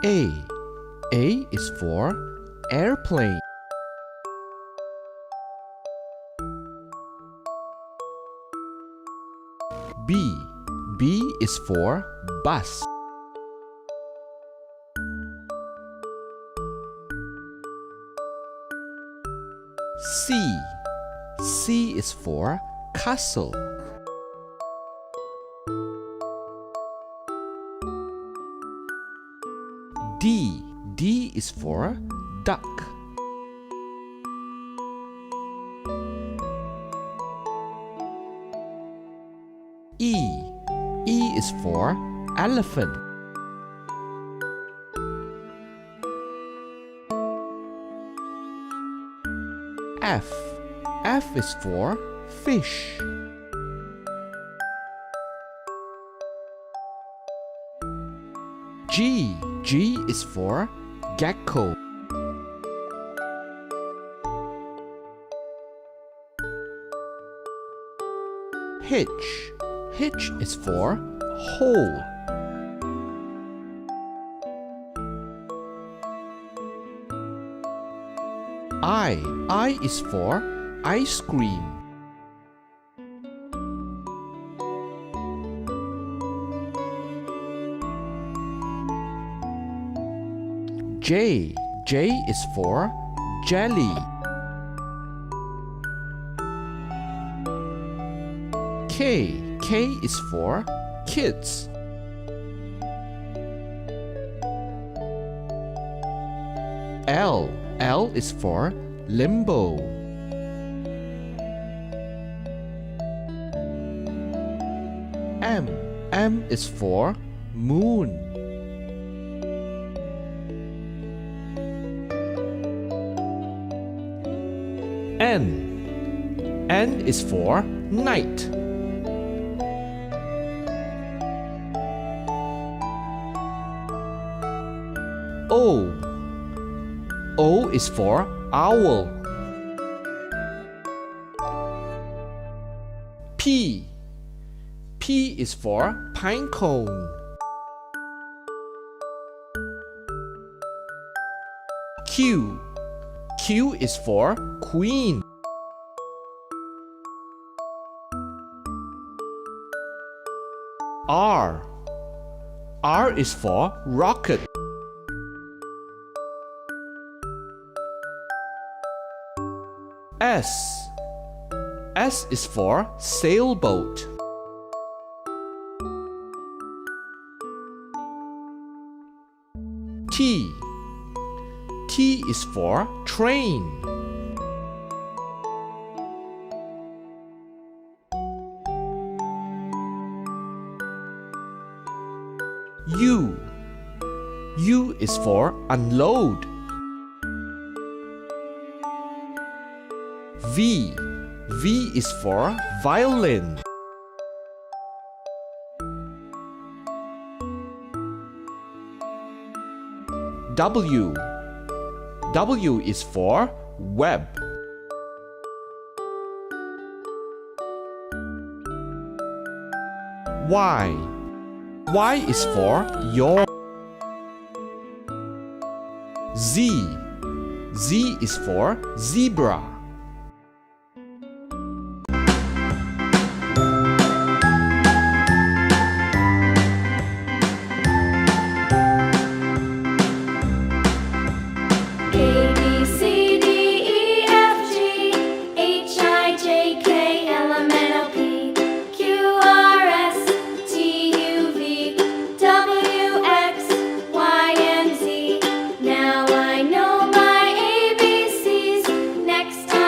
A. A is for airplane. B. B is for bus. C. C is for castle. D. D is for duck. E. E is for elephant. F. F is for fish. G. G is for gecko. H. H is for hole. I is for ice cream. J. J is for jelly. K. K is for kids. L. L is for limbo. M. M is for moon. N. N is for night. O. O is for owl. P. P is for pine cone. Q. Q is for queen. R. R is for rocket. S. S is for sailboat. T. T is for train. U. U is for unload. V. V is for violin. W. W is for web. Y. Y is for yawn. Z. Z is for zebra. Now I know my ABCs. Next time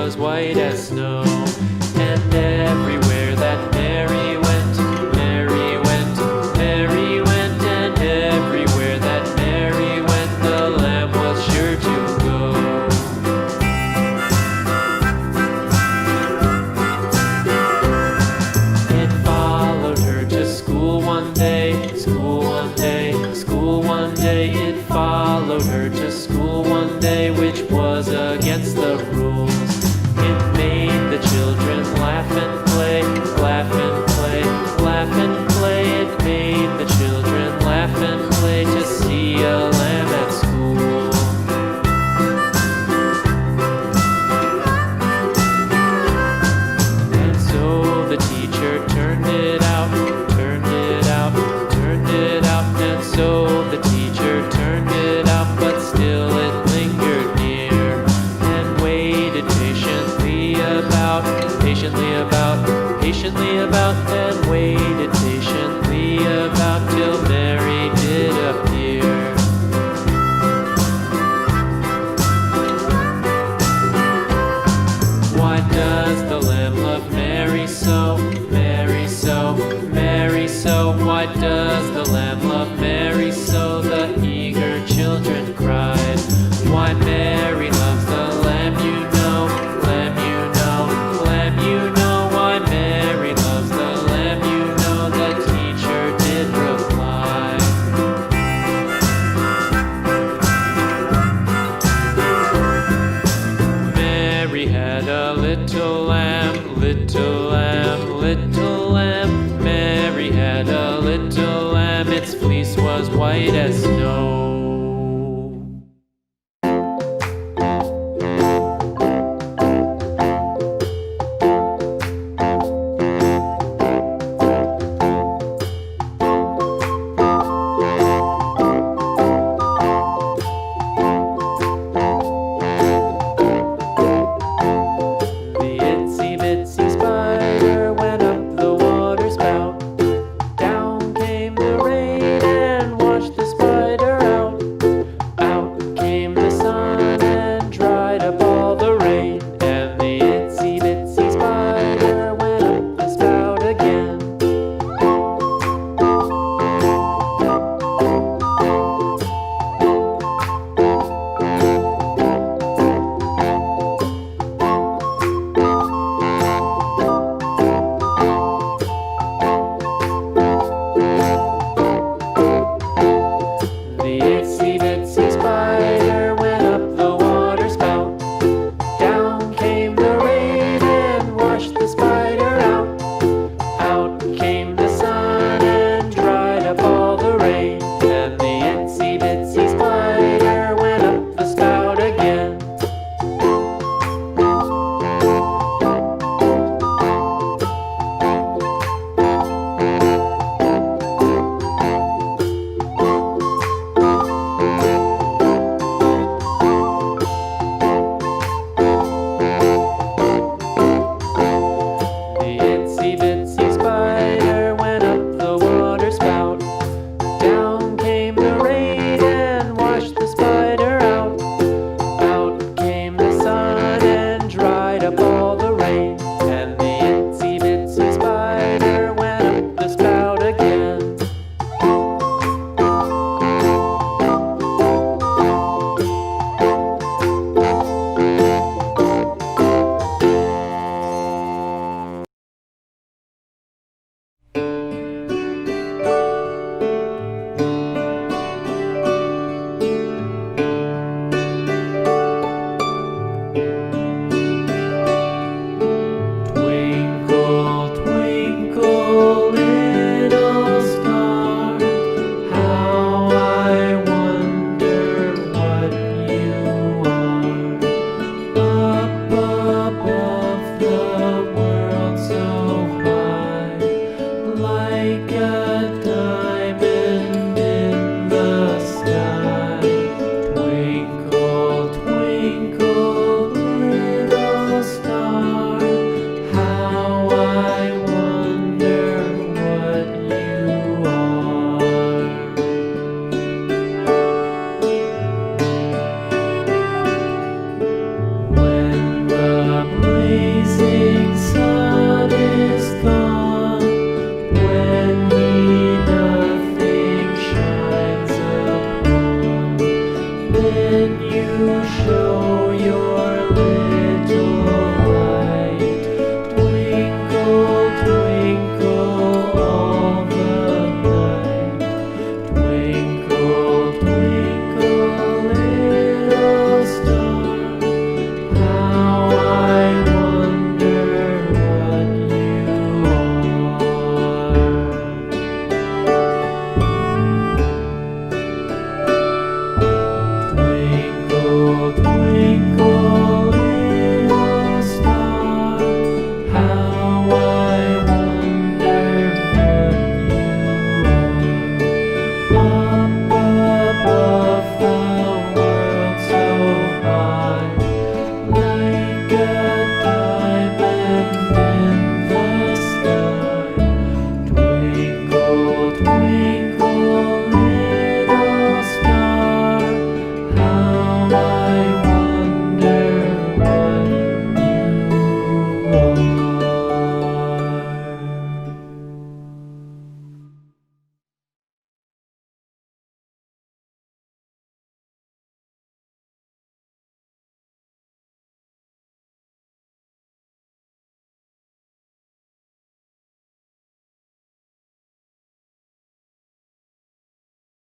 was white as snow. And everywhere that Mary went, Mary went, Mary went, and everywhere that Mary went, the lamb was sure to go. It followed her to school one day, school one day, school one day. It followed her to school one day, which was against the rules. It made the children laugh and play, laugh and play, laugh and play. It made the children laugh and play to see a lamb at school. And so the teacher turned it out, turned it out, turned it out. And so the teacher turned it out, but still it lingered near and waited patiently about, patiently about, patiently about, and waited patiently about till Mary did appear. Why does the lamb love Mary so, Mary so, Mary so? Why does the lamb love Mary so? The eager children cried. Why Mary loves the lamb, you know, lamb, you know, lamb, you know. Why Mary loves the lamb, you know, the teacher did reply. Mary had a little lamb, little lamb, little lamb. Mary had a little lamb, its fleece was white as snow.